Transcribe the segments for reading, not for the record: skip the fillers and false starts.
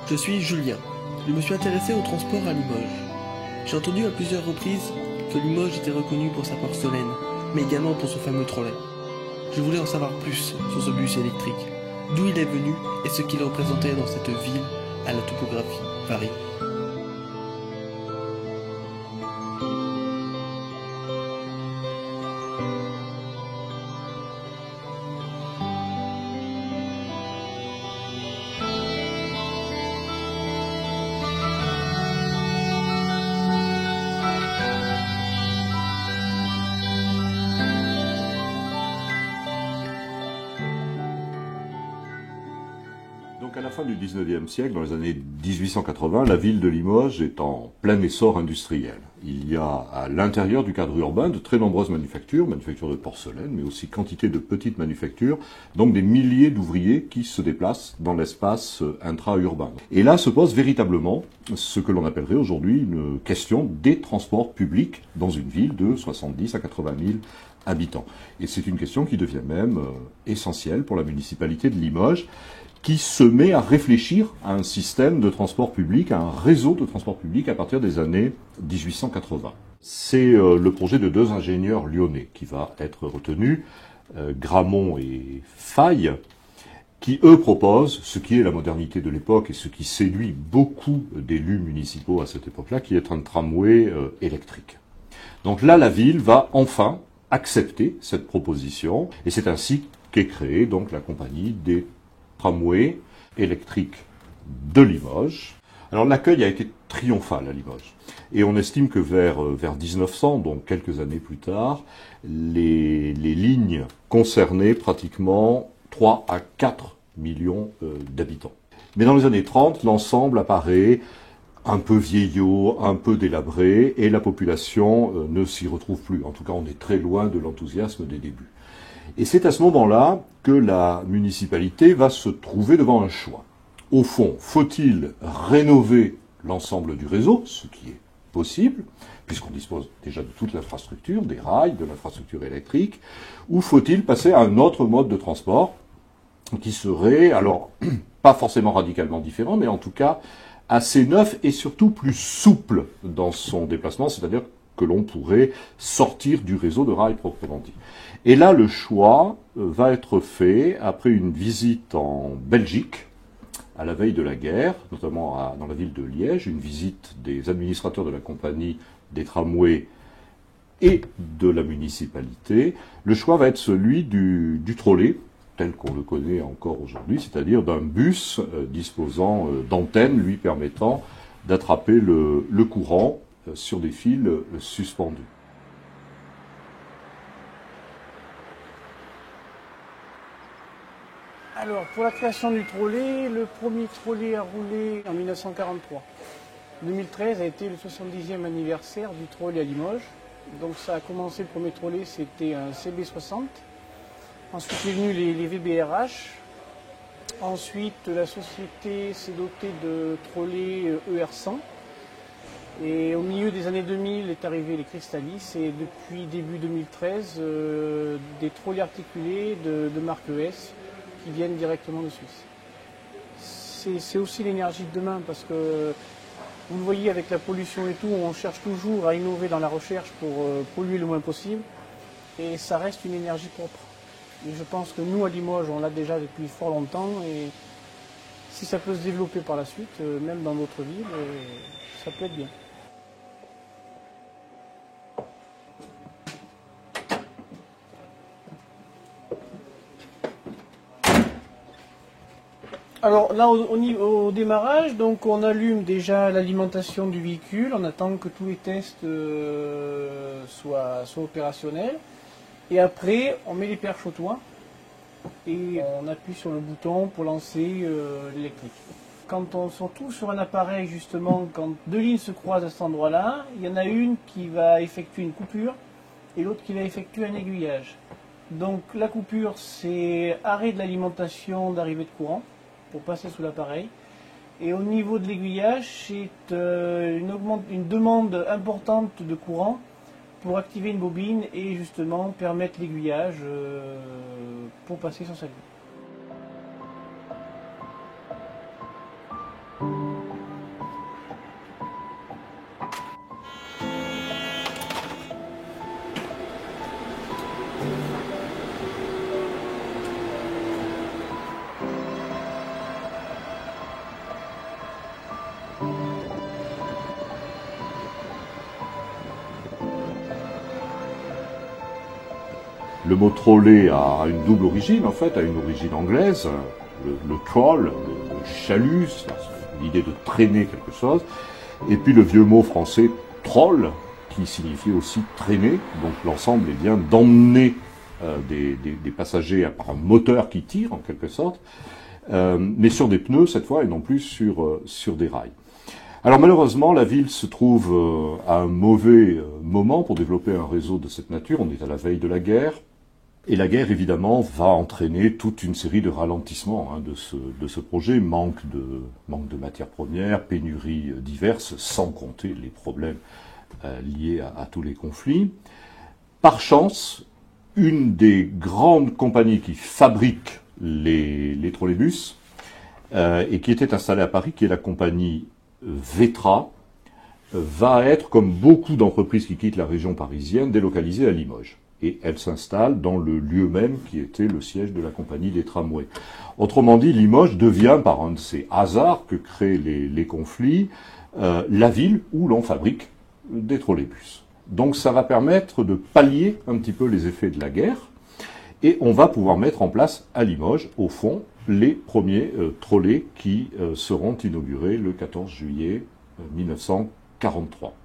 Je suis Julien. Je me suis intéressé au transport à Limoges. J'ai entendu à plusieurs reprises que Limoges était reconnu pour sa porcelaine, mais également pour son fameux trolley. Je voulais en savoir plus sur ce bus électrique, d'où il est venu et ce qu'il représentait dans cette ville à la topographie variée. Donc à la fin du 19e siècle, dans les années 1880, la ville de Limoges est en plein essor industriel. Il y a à l'intérieur du cadre urbain de très nombreuses manufactures de porcelaine, mais aussi quantité de petites manufactures, donc des milliers d'ouvriers qui se déplacent dans l'espace intra-urbain. Et là se pose véritablement ce que l'on appellerait aujourd'hui une question des transports publics dans une ville de 70 à 80 000 habitants. Et c'est une question qui devient même essentielle pour la municipalité de Limoges, qui se met à réfléchir à un système de transport public, à un réseau de transport public à partir des années 1880. C'est le projet de deux ingénieurs lyonnais qui va être retenu, Gramont et Faye, qui eux proposent ce qui est la modernité de l'époque et ce qui séduit beaucoup d'élus municipaux à cette époque-là, qui est un tramway électrique. Donc là, la ville va enfin accepter cette proposition, et c'est ainsi qu'est créée donc la compagnie des tramway électrique de Limoges. Alors l'accueil a été triomphal à Limoges. Et on estime que vers 1900, donc quelques années plus tard, les lignes concernaient pratiquement 3 à 4 millions d'habitants. Mais dans les années 30, l'ensemble apparaît un peu vieillot, un peu délabré, et la population ne s'y retrouve plus. En tout cas, on est très loin de l'enthousiasme des débuts. Et c'est à ce moment-là que la municipalité va se trouver devant un choix. Au fond, faut-il rénover l'ensemble du réseau, ce qui est possible, puisqu'on dispose déjà de toute l'infrastructure, des rails, de l'infrastructure électrique, ou faut-il passer à un autre mode de transport qui serait, alors, pas forcément radicalement différent, mais en tout cas assez neuf et surtout plus souple dans son déplacement, c'est-à-dire que l'on pourrait sortir du réseau de rails proprement dit. Et là, le choix va être fait après une visite en Belgique, à la veille de la guerre, notamment dans la ville de Liège, une visite des administrateurs de la compagnie des tramways et de la municipalité. Le choix va être celui du trolley, tel qu'on le connaît encore aujourd'hui, c'est-à-dire d'un bus disposant d'antennes lui permettant d'attraper le courant sur des fils suspendus. Alors, pour la création du trolley, le premier trolley a roulé en 1943. 2013 a été le 70e anniversaire du trolley à Limoges. Donc ça a commencé, le premier trolley, c'était un CB60. Ensuite est venu les VBRH. Ensuite, la société s'est dotée de trolley ER100. Et au milieu des années 2000 est arrivé les Cristallis et depuis début 2013, des trolleys articulés de marque ES qui viennent directement de Suisse. C'est aussi l'énergie de demain parce que vous le voyez avec la pollution et tout, on cherche toujours à innover dans la recherche pour polluer le moins possible et ça reste une énergie propre. Et je pense que nous à Limoges, on l'a déjà depuis fort longtemps et si ça peut se développer par la suite, même dans d'autres villes, ça peut être bien. Alors là, au démarrage, donc on allume déjà l'alimentation du véhicule, on attend que tous les tests soient opérationnels. Et après, on met les perches au toit et on appuie sur le bouton pour lancer l'électrique. Quand on se retrouve sur un appareil, justement, quand deux lignes se croisent à cet endroit-là, il y en a une qui va effectuer une coupure et l'autre qui va effectuer un aiguillage. Donc la coupure, c'est arrêt de l'alimentation d'arrivée de courant pour passer sous l'appareil. Et au niveau de l'aiguillage, c'est une demande importante de courant pour activer une bobine et justement permettre l'aiguillage pour passer sur sa vie. Le mot trolley a une double origine, en fait, a une origine anglaise, le troll, le chalut, l'idée de traîner quelque chose, et puis le vieux mot français troll, qui signifie aussi traîner, donc l'ensemble est bien d'emmener des passagers par un moteur qui tire, en quelque sorte, mais sur des pneus cette fois, et non plus sur des rails. Alors malheureusement, la ville se trouve à un mauvais moment pour développer un réseau de cette nature. On est à la veille de la guerre. Et la guerre, évidemment, va entraîner toute une série de ralentissements de ce projet. Manque de matières premières, pénuries diverses, sans compter les problèmes liés à tous les conflits. Par chance, une des grandes compagnies qui fabrique les trolleybus et qui était installée à Paris, qui est la compagnie Vetra, va être, comme beaucoup d'entreprises qui quittent la région parisienne, délocalisée à Limoges. Et elle s'installe dans le lieu même qui était le siège de la compagnie des tramways. Autrement dit, Limoges devient, par un de ces hasards que créent les conflits, la ville où l'on fabrique des trolleybus. Donc ça va permettre de pallier un petit peu les effets de la guerre, et on va pouvoir mettre en place à Limoges, au fond, les premiers trolleys qui seront inaugurés le 14 juillet 1943.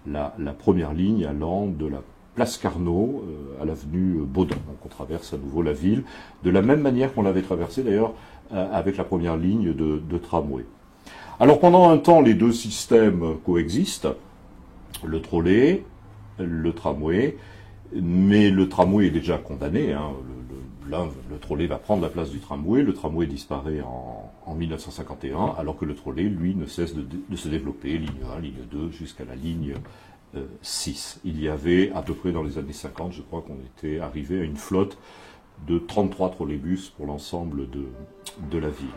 La première ligne allant de la place Carnot à l'avenue Baudin. Donc on traverse à nouveau la ville, de la même manière qu'on l'avait traversée d'ailleurs avec la première ligne de tramway. Alors pendant un temps, les deux systèmes coexistent, le trolley, le tramway, mais le tramway est déjà condamné. Le trolley va prendre la place du tramway, le tramway disparaît en 1951, alors que le trolley, lui, ne cesse de se développer, ligne 1, ligne 2, jusqu'à la ligne 6. Il y avait, à peu près dans les années 50, je crois qu'on était arrivé à une flotte de 33 trolleybus pour l'ensemble de la ville.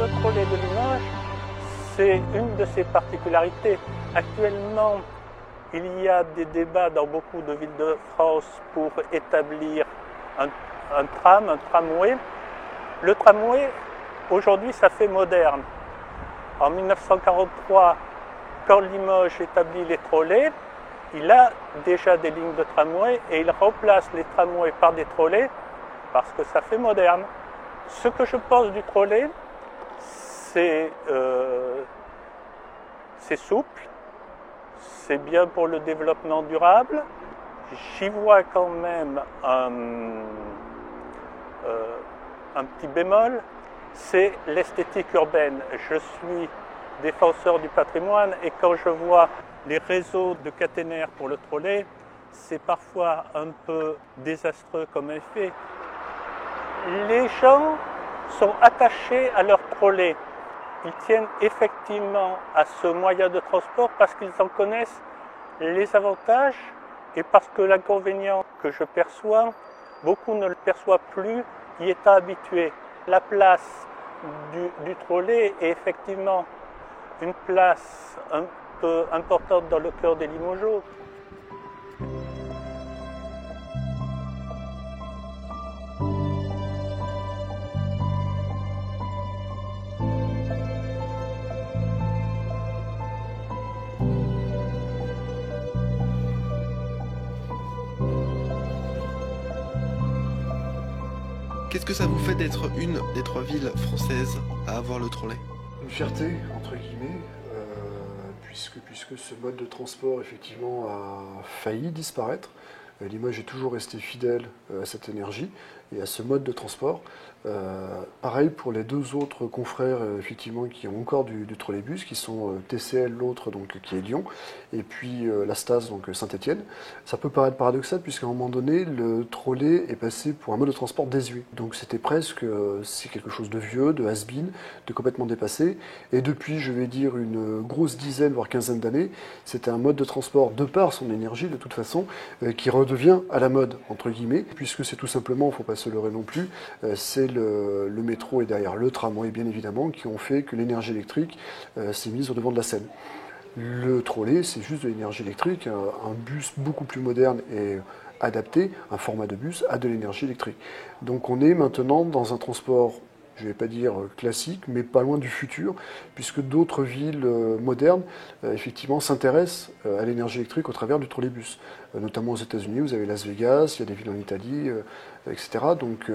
Le trolley de Limoges, c'est une de ses particularités. Actuellement, il y a des débats dans beaucoup de villes de France pour établir un tramway. Le tramway, aujourd'hui, ça fait moderne. En 1943, quand Limoges établit les trolleys, il a déjà des lignes de tramway et il remplace les tramways par des trolleys parce que ça fait moderne. Ce que je pense du trolley, c'est souple, c'est bien pour le développement durable. J'y vois quand même un petit bémol, c'est l'esthétique urbaine. Je suis défenseur du patrimoine et quand je vois les réseaux de caténaires pour le trolley, c'est parfois un peu désastreux comme effet. Les gens sont attachés à leur trolley. Ils tiennent effectivement à ce moyen de transport parce qu'ils en connaissent les avantages et parce que l'inconvénient que je perçois, beaucoup ne le perçoivent plus, y étant habitués. La place du trolley est effectivement une place un peu importante dans le cœur des Limogeaux. Qu'est-ce que ça vous fait d'être une des 3 villes françaises à avoir le trolley? Une fierté, entre guillemets, puisque ce mode de transport, effectivement, a failli disparaître. Limoges est toujours resté fidèle à cette énergie et à ce mode de transport. Pareil pour les deux autres confrères effectivement qui ont encore du trolleybus, qui sont TCL, l'autre donc qui est Lyon, et puis la Stas, donc Saint-Étienne. Ça peut paraître paradoxal puisqu'à un moment donné, le trolley est passé pour un mode de transport désuet. Donc c'était presque, c'est quelque chose de vieux, de has-been, de complètement dépassé. Et depuis, je vais dire, une grosse dizaine, voire quinzaine d'années, c'était un mode de transport, de par son énergie de toute façon, qui redevient à la mode, entre guillemets, puisque c'est tout simplement, il ne faut pas se leurrer non plus, c'est le métro et derrière le tramway, bien évidemment, qui ont fait que l'énergie électrique s'est mise au devant de la scène. Le trolley, c'est juste de l'énergie électrique, un bus beaucoup plus moderne et adapté, un format de bus à de l'énergie électrique. Donc on est maintenant dans un transport, je ne vais pas dire classique, mais pas loin du futur, puisque d'autres villes modernes, effectivement, s'intéressent à l'énergie électrique au travers du trolleybus. Notamment aux États-Unis, vous avez Las Vegas, il y a des villes en Italie, etc. Donc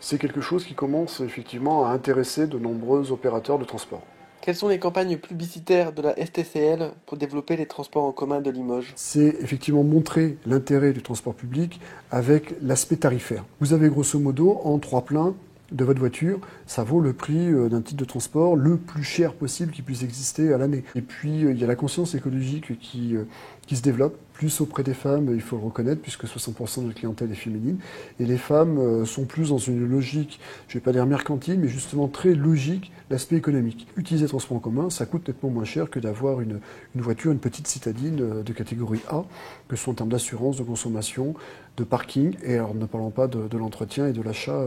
c'est quelque chose qui commence effectivement à intéresser de nombreux opérateurs de transport. Quelles sont les campagnes publicitaires de la STCL pour développer les transports en commun de Limoges? C'est effectivement montrer l'intérêt du transport public avec l'aspect tarifaire. Vous avez grosso modo en 3 pleins de votre voiture, ça vaut le prix d'un titre de transport le plus cher possible qui puisse exister à l'année. Et puis il y a la conscience écologique qui se développe, plus auprès des femmes, il faut le reconnaître, puisque 60% de la clientèle est féminine. Et les femmes sont plus dans une logique, je ne vais pas dire mercantile, mais justement très logique, l'aspect économique. Utiliser le transport en commun, ça coûte nettement moins cher que d'avoir une voiture, une petite citadine de catégorie A, que ce soit en termes d'assurance, de consommation, de parking, et alors ne parlons pas de l'entretien et de l'achat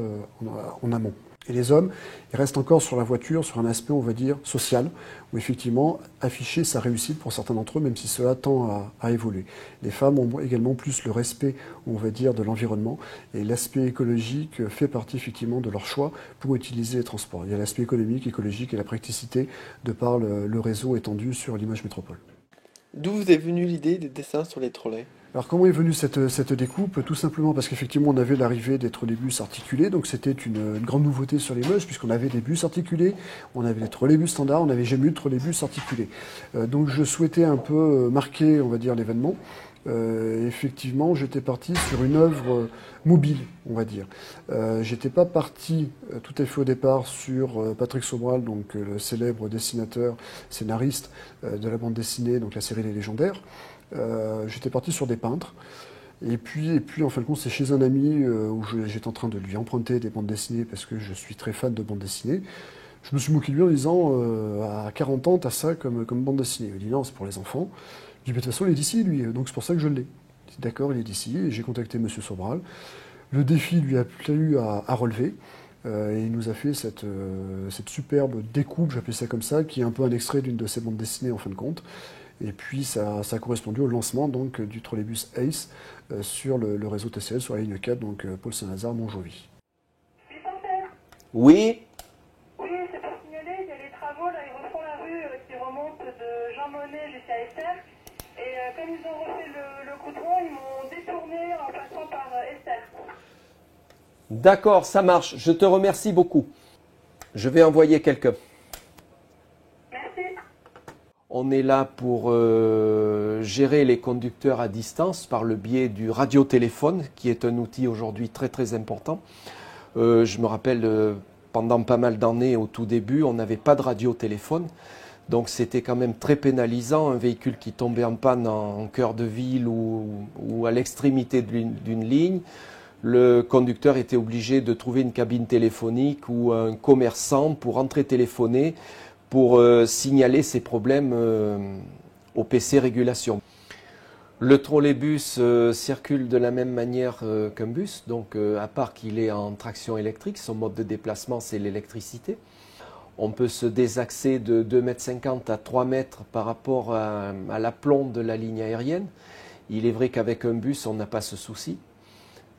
en amont. Et les hommes, ils restent encore sur la voiture, sur un aspect, on va dire, social, où effectivement, afficher sa réussite pour certains d'entre eux, même si cela tend à évoluer. Les femmes ont également plus le respect, on va dire, de l'environnement, et l'aspect écologique fait partie effectivement de leur choix pour utiliser les transports. Il y a l'aspect économique, écologique et la praticité de par le réseau étendu sur Limoges Métropole. D'où vous est venue l'idée des dessins sur les trolleys? Alors comment est venue cette découpe? Tout simplement parce qu'effectivement on avait l'arrivée des trolleybus articulés, donc c'était une grande nouveauté sur Limoges puisqu'on avait des bus articulés, on avait des trolleybus standards, on n'avait jamais eu de trolleybus articulés. Donc je souhaitais un peu marquer, on va dire, l'événement. Effectivement, j'étais parti sur une œuvre mobile, on va dire. J'étais pas parti tout à fait au départ sur Patrick Sobral, donc le célèbre dessinateur, scénariste de la bande dessinée, donc la série Les Légendaires. J'étais parti sur des peintres. Et puis en fin de compte, c'est chez un ami où j'étais en train de lui emprunter des bandes dessinées parce que je suis très fan de bandes dessinées. Je me suis moqué de lui en disant à 40 ans, t'as ça comme bande dessinée. Il m'a dit non, c'est pour les enfants. Je dis, de toute façon, il est d'ici, lui, donc c'est pour ça que je l'ai. Je dis, d'accord, il est d'ici, et j'ai contacté M. Sobral. Le défi lui a plu à relever, et il nous a fait cette superbe découpe, j'appelle ça comme ça, qui est un peu un extrait d'une de ses bandes dessinées en fin de compte. Et puis ça a correspondu au lancement donc, du trolleybus ACE sur le réseau TCL, sur la ligne 4, donc Paul Saint-Lazare, Montjoly. Oui. Oui, c'est pour signaler, il y a les travaux, là, ils refont la rue qui remonte de Jean Monnet jusqu'à Esther. Et comme ils ont refait le goudron, ils m'ont détourné en passant par Esther. D'accord, ça marche. Je te remercie beaucoup. Je vais envoyer quelqu'un. Merci. On est là pour gérer les conducteurs à distance par le biais du radiotéléphone, qui est un outil aujourd'hui très très important. Je me rappelle, pendant pas mal d'années, au tout début, on n'avait pas de radiotéléphone. Donc c'était quand même très pénalisant, un véhicule qui tombait en panne en cœur de ville ou à l'extrémité d'une ligne. Le conducteur était obligé de trouver une cabine téléphonique ou un commerçant pour entrer téléphoner, pour signaler ses problèmes au PC Régulation. Le trolleybus circule de la même manière qu'un bus, donc à part qu'il est en traction électrique, son mode de déplacement c'est l'électricité. On peut se désaxer de 2,50 m à 3 mètres par rapport à l'aplomb de la ligne aérienne. Il est vrai qu'avec un bus, on n'a pas ce souci.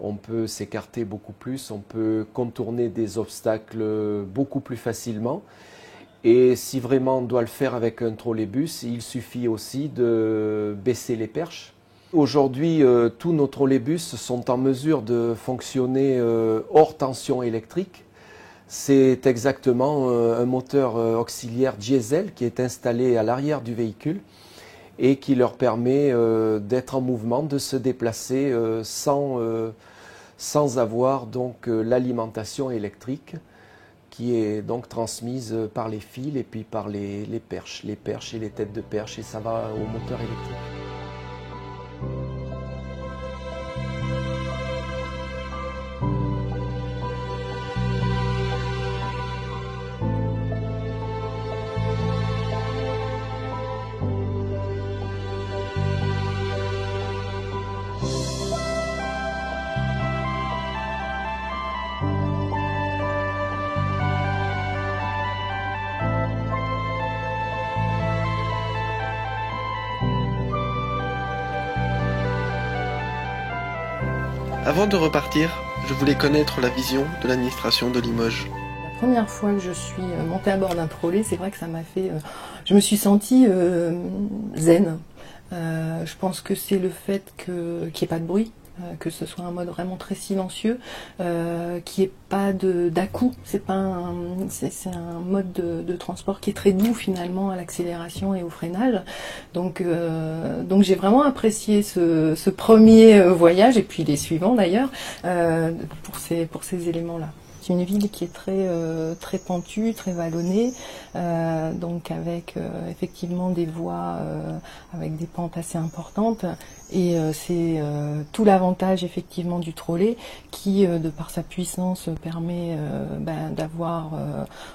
On peut s'écarter beaucoup plus, on peut contourner des obstacles beaucoup plus facilement. Et si vraiment on doit le faire avec un trolleybus, il suffit aussi de baisser les perches. Aujourd'hui, tous nos trolleybus sont en mesure de fonctionner hors tension électrique. C'est exactement un moteur auxiliaire diesel qui est installé à l'arrière du véhicule et qui leur permet d'être en mouvement, de se déplacer sans avoir donc l'alimentation électrique qui est donc transmise par les fils et puis par les perches et les têtes de perche, et ça va au moteur électrique. Avant de repartir, je voulais connaître la vision de l'administration de Limoges. La première fois que je suis montée à bord d'un trolley, c'est vrai que ça m'a fait... je me suis sentie zen. Je pense que c'est le fait qu'il n'y ait pas de bruit, que ce soit un mode vraiment très silencieux, qu'il n'y ait pas d'à-coups. C'est un mode de transport qui est très doux finalement à l'accélération et au freinage. Donc j'ai vraiment apprécié ce premier voyage, et puis les suivants d'ailleurs, pour ces éléments-là. C'est une ville qui est très pentue, très vallonnée, donc avec effectivement des voies avec des pentes assez importantes, et c'est tout l'avantage effectivement du trolley qui, de par sa puissance, permet d'avoir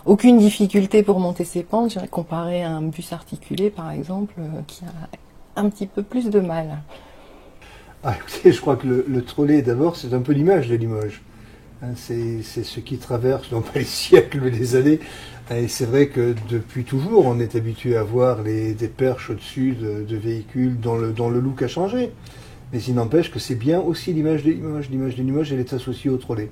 aucune difficulté pour monter ses pentes, comparé à un bus articulé par exemple, qui a un petit peu plus de mal. Ah, écoutez, je crois que le trolley d'abord c'est un peu l'image de Limoges. C'est ce qui traverse, non pas les siècles, mais les années. Et c'est vrai que depuis toujours, on est habitué à voir des perches au-dessus de véhicules dont le look a changé. Mais il n'empêche que c'est bien aussi l'image de Limoges. L'image de Limoges, elle est associée au trolley.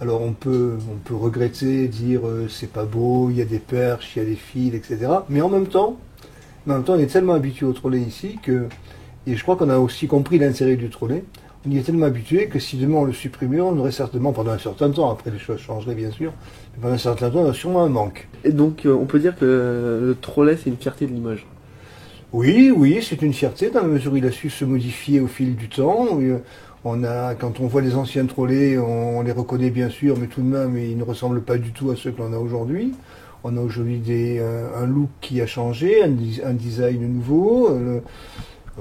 Alors on peut regretter, dire c'est pas beau, il y a des perches, il y a des fils, etc. Mais en même temps, on est tellement habitué au trolley ici et je crois qu'on a aussi compris l'intérêt du trolley. On y est tellement habitué que si demain on le supprimait, on aurait certainement, pendant un certain temps, après les choses changeraient bien sûr, mais pendant un certain temps, on a sûrement un manque. Et donc on peut dire que le trolley, c'est une fierté de Limoges. Oui, c'est une fierté dans la mesure où il a su se modifier au fil du temps. Quand on voit les anciens trolley, on les reconnaît bien sûr, mais tout de même, ils ne ressemblent pas du tout à ceux que l'on a aujourd'hui. On a aujourd'hui un look qui a changé, un design nouveau.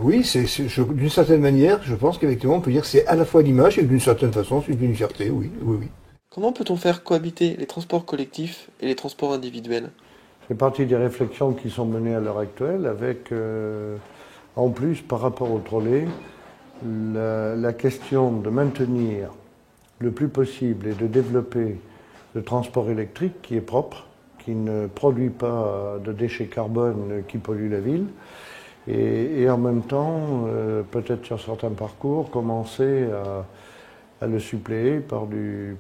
Oui, d'une certaine manière, je pense qu'effectivement, on peut dire que c'est à la fois l'image et d'une certaine façon, c'est une fierté, oui. Comment peut-on faire cohabiter les transports collectifs et les transports individuels ? C'est partie des réflexions qui sont menées à l'heure actuelle avec, en plus, par rapport au trolley, la question de maintenir le plus possible et de développer le transport électrique qui est propre, qui ne produit pas de déchets carbone qui polluent la ville. Et en même temps, peut-être sur certains parcours, commencer à le suppléer par du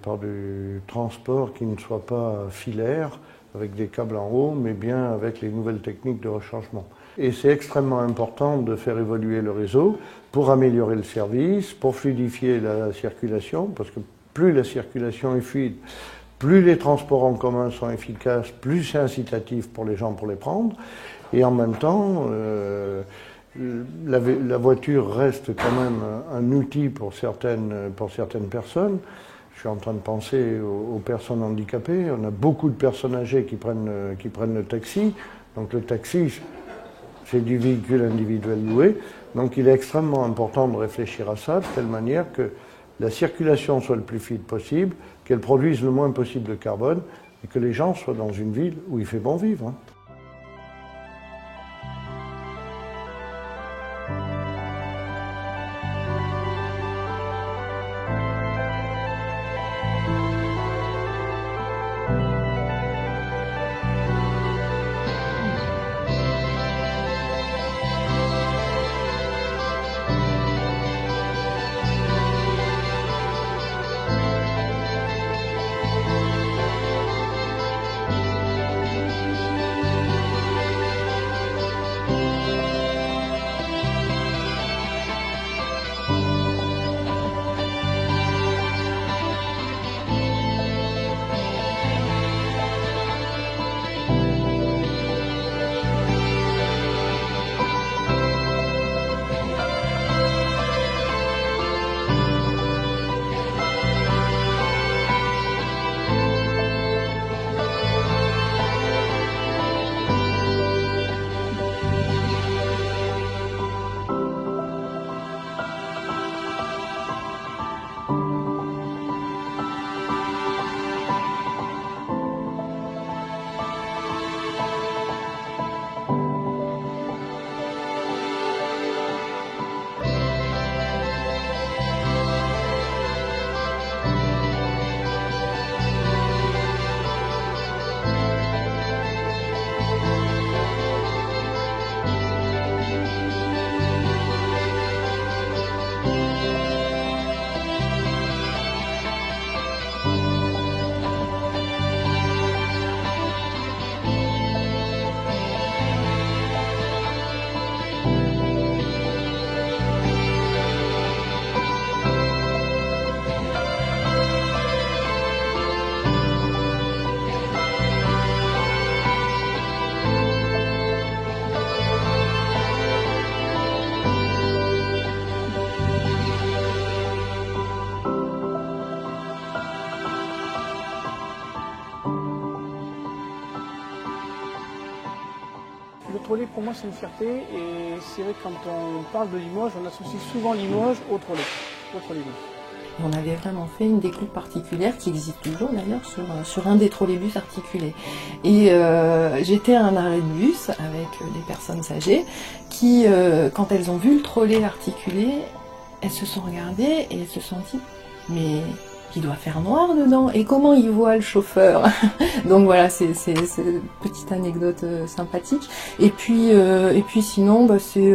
transport qui ne soit pas filaire, avec des câbles en haut, mais bien avec les nouvelles techniques de rechargement. Et c'est extrêmement important de faire évoluer le réseau pour améliorer le service, pour fluidifier la circulation, parce que plus la circulation est fluide, plus les transports en commun sont efficaces, plus c'est incitatif pour les gens pour les prendre. Et en même temps, la voiture reste quand même un outil pour certaines personnes. Je suis en train de penser aux personnes handicapées. On a beaucoup de personnes âgées qui prennent le taxi. Donc le taxi, c'est du véhicule individuel loué. Donc il est extrêmement important de réfléchir à ça de telle manière que la circulation soit le plus fluide possible, qu'elle produise le moins possible de carbone et que les gens soient dans une ville où il fait bon vivre. trolley, pour moi, c'est une fierté. Et c'est vrai que quand on parle de Limoges, on associe souvent Limoges au trolley, au trolleybus. On avait vraiment fait une découpe particulière qui existe toujours d'ailleurs sur un des trolleybus articulés. Et j'étais à un arrêt de bus avec des personnes âgées qui, quand elles ont vu le trolley articulé, elles se sont regardées et elles se sont dit « mais il doit faire noir dedans, et comment il voit le chauffeur ?» Donc voilà, c'est une petite anecdote sympathique. Et puis sinon, bah, c'est...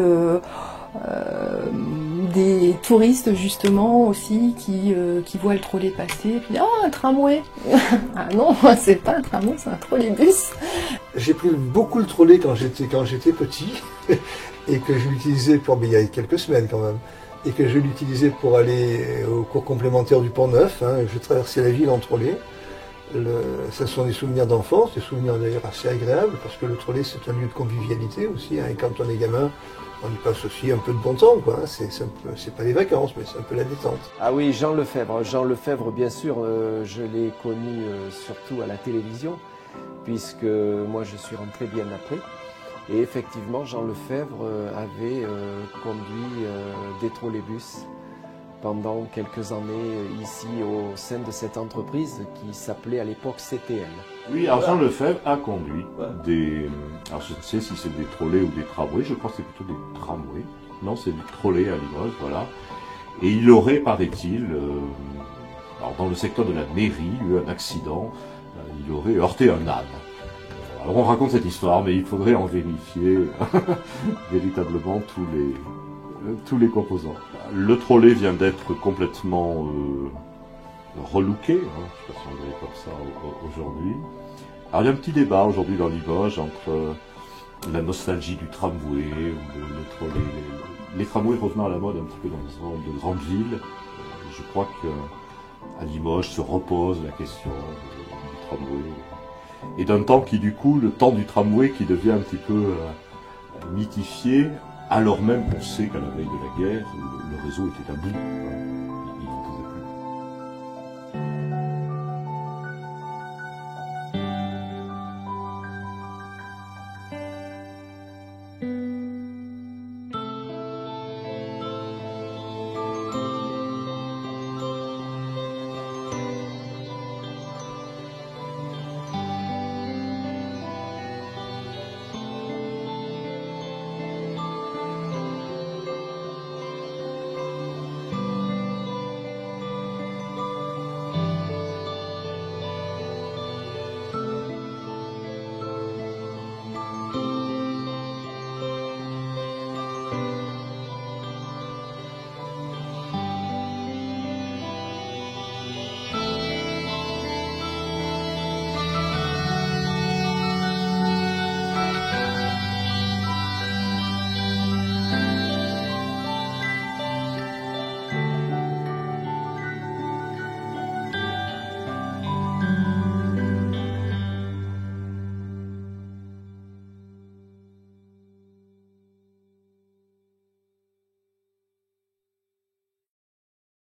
des touristes justement aussi qui voient le trolley passer et puis un tramway. Ah non, c'est pas un tramway, c'est un trolleybus. J'ai pris beaucoup le trolley quand j'étais petit et que je l'utilisais mais il y a quelques semaines quand même, et que je l'utilisais pour aller au cours complémentaire du Pont-Neuf. Je traversais la ville en trolley. Ce sont des souvenirs d'enfance, des souvenirs d'ailleurs assez agréables, parce que le trolley c'est un lieu de convivialité aussi, et quand on est gamin, on y passe aussi un peu de bon temps, quoi. C'est pas des vacances, mais c'est un peu la détente. Ah oui, Jean Lefebvre. Jean Lefebvre, bien sûr, je l'ai connu surtout à la télévision, puisque moi je suis rentré bien après. Et effectivement, Jean Lefebvre avait conduit des trolleybus pendant quelques années ici au sein de cette entreprise qui s'appelait à l'époque CTL. Oui, alors Jean Lefebvre a conduit des... Alors je ne sais si c'est des trolleys ou des tramways, je crois que c'est plutôt des tramways. Non, c'est des trolleys à Limoges, voilà. Et il aurait, paraît-il, dans le secteur de la mairie, eu un accident, il aurait heurté un âne. Alors on raconte cette histoire, mais il faudrait en vérifier véritablement tous les composants. Le trolley vient d'être complètement relooké, je ne sais pas si on dirait comme ça aujourd'hui. Alors il y a un petit débat aujourd'hui dans Limoges entre la nostalgie du tramway ou le trolley. Les tramways revenant à la mode un petit peu dans les zones de grandes villes. Je crois qu'à Limoges se repose la question du tramway. Et d'un temps qui du coup, le temps du tramway qui devient un petit peu mythifié, alors même qu'on sait qu'à la veille de la guerre, le réseau était à bout.